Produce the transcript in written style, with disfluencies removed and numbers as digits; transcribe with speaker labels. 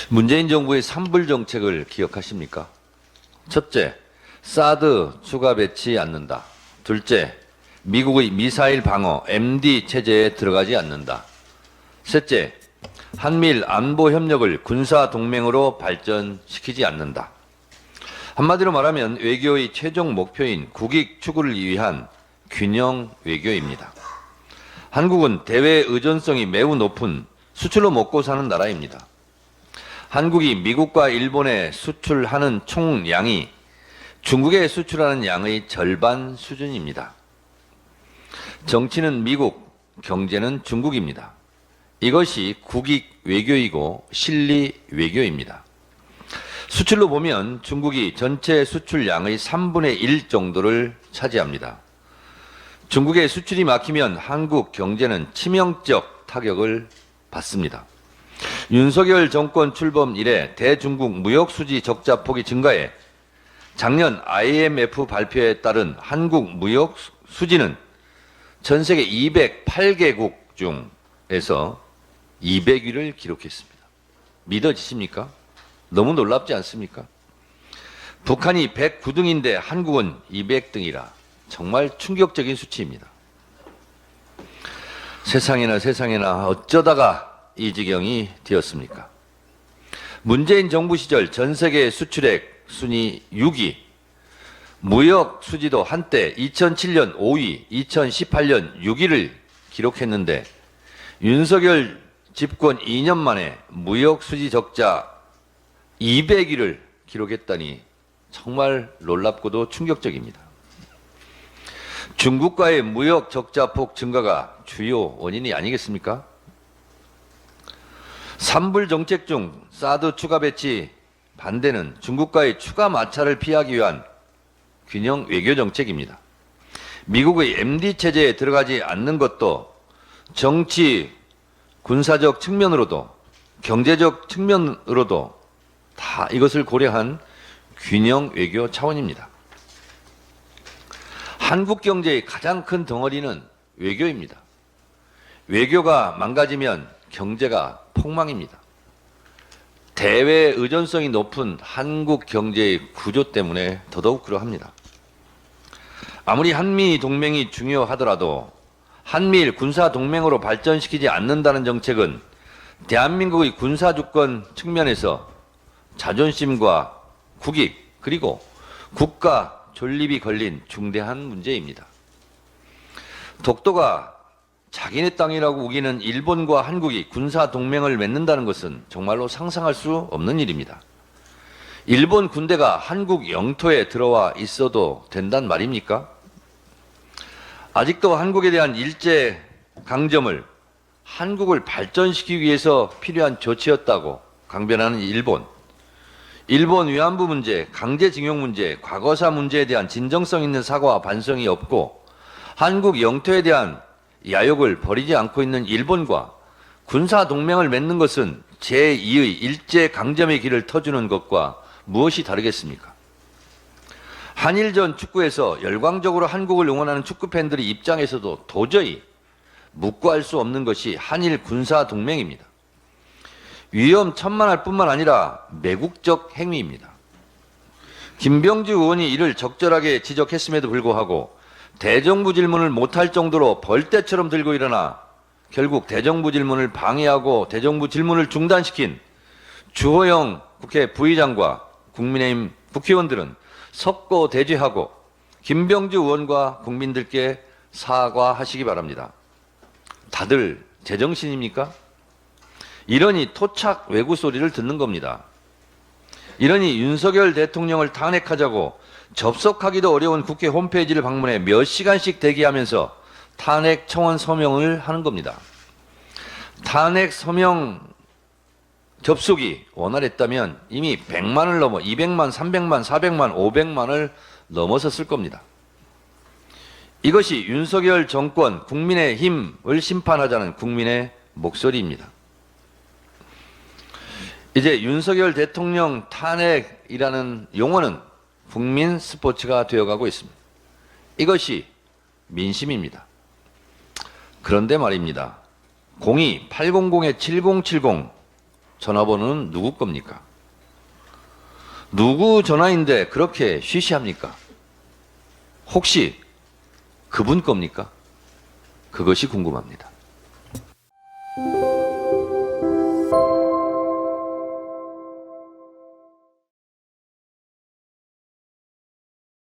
Speaker 1: 문재인 정부의 산불 정책을 기억하십니까? 첫째, 사드 추가 배치 않는다. 둘째, 미국의 미사일 방어 MD 체제에 들어가지 않는다. 셋째, 한미일 안보 협력을 군사 동맹으로 발전시키지 않는다. 한마디로 말하면 외교의 최종 목표인 국익 추구를 위한 균형 외교입니다. 한국은 대외 의존성이 매우 높은 수출로 먹고 사는 나라입니다. 한국이 미국과 일본에 수출하는 총량이 중국에 수출하는 양의 절반 수준입니다. 정치는 미국, 경제는 중국입니다. 이것이 국익 외교이고 실리 외교입니다. 수출로 보면 중국이 전체 수출량의 3분의 1 정도를 차지합니다. 중국의 수출이 막히면 한국 경제는 치명적 타격을 받습니다. 윤석열 정권 출범 이래 대중국 무역 수지 적자 폭이 증가해 작년 IMF 발표에 따른 한국 무역 수지는 전 세계 208개국 중에서 200위를 기록했습니다. 믿어지십니까? 너무 놀랍지 않습니까? 북한이 109등인데 한국은 200등이라 정말 충격적인 수치입니다. 세상에나 어쩌다가 이 지경이 되었습니까? 문재인 정부 시절 전 세계 수출액 순위 6위, 무역 수지도 한때 2007년 5위, 2018년 6위를 기록했는데 윤석열 집권 2년 만에 무역 수지 적자 200위를 기록했다니 정말 놀랍고도 충격적입니다. 중국과의 무역 적자폭 증가가 주요 원인이 아니겠습니까? 산불 정책 중 사드 추가 배치 반대는 중국과의 추가 마찰을 피하기 위한 균형 외교 정책입니다. 미국의 MD 체제에 들어가지 않는 것도 정치, 군사적 측면으로도 경제적 측면으로도 다 이것을 고려한 균형 외교 차원입니다. 한국 경제의 가장 큰 덩어리는 외교입니다. 외교가 망가지면 경제가 폭망입니다. 대외 의존성이 높은 한국 경제의 구조 때문에 더더욱 그러합니다. 아무리 한미 동맹이 중요하더라도 한미일 군사 동맹으로 발전시키지 않는다는 정책은 대한민국의 군사 주권 측면에서 자존심과 국익 그리고 국가 존립이 걸린 중대한 문제입니다. 독도가 자기네 땅이라고 우기는 일본과 한국이 군사 동맹을 맺는다는 것은 정말로 상상할 수 없는 일입니다. 일본 군대가 한국 영토에 들어와 있어도 된단 말입니까? 아직도 한국에 대한 일제 강점을 한국을 발전시키기 위해서 필요한 조치였다고 강변하는 일본. 일본 위안부 문제, 강제징용 문제, 과거사 문제에 대한 진정성 있는 사과와 반성이 없고 한국 영토에 대한 야욕을 버리지 않고 있는 일본과 군사 동맹을 맺는 것은 제2의 일제 강점의 길을 터주는 것과 무엇이 다르겠습니까? 한일전 축구에서 열광적으로 한국을 응원하는 축구팬들의 입장에서도 도저히 묵고할 수 없는 것이 한일 군사 동맹입니다. 위험천만할 뿐만 아니라 매국적 행위입니다. 김병지 의원이 이를 적절하게 지적했음에도 불구하고 대정부 질문을 못할 정도로 벌떼처럼 들고 일어나 결국 대정부 질문을 방해하고 대정부 질문을 중단시킨 주호영 국회 부의장과 국민의힘 국회의원들은 석고 대죄하고 김병주 의원과 국민들께 사과하시기 바랍니다. 다들 제정신입니까? 이러니 토착 외구 소리를 듣는 겁니다. 이러니 윤석열 대통령을 탄핵하자고 접속하기도 어려운 국회 홈페이지를 방문해 몇 시간씩 대기하면서 탄핵 청원 서명을 하는 겁니다. 탄핵 서명 접속이 원활했다면 이미 100만을 넘어 200만, 300만, 400만, 500만을 넘어섰을 겁니다. 이것이 윤석열 정권 국민의힘을 심판하자는 국민의 목소리입니다. 이제 윤석열 대통령 탄핵이라는 용어는 국민 스포츠가 되어가고 있습니다. 이것이 민심입니다. 그런데 말입니다. 02-800-7070 전화번호는 누구 겁니까? 누구 전화인데 그렇게 쉬쉬합니까? 혹시 그분 겁니까? 그것이 궁금합니다.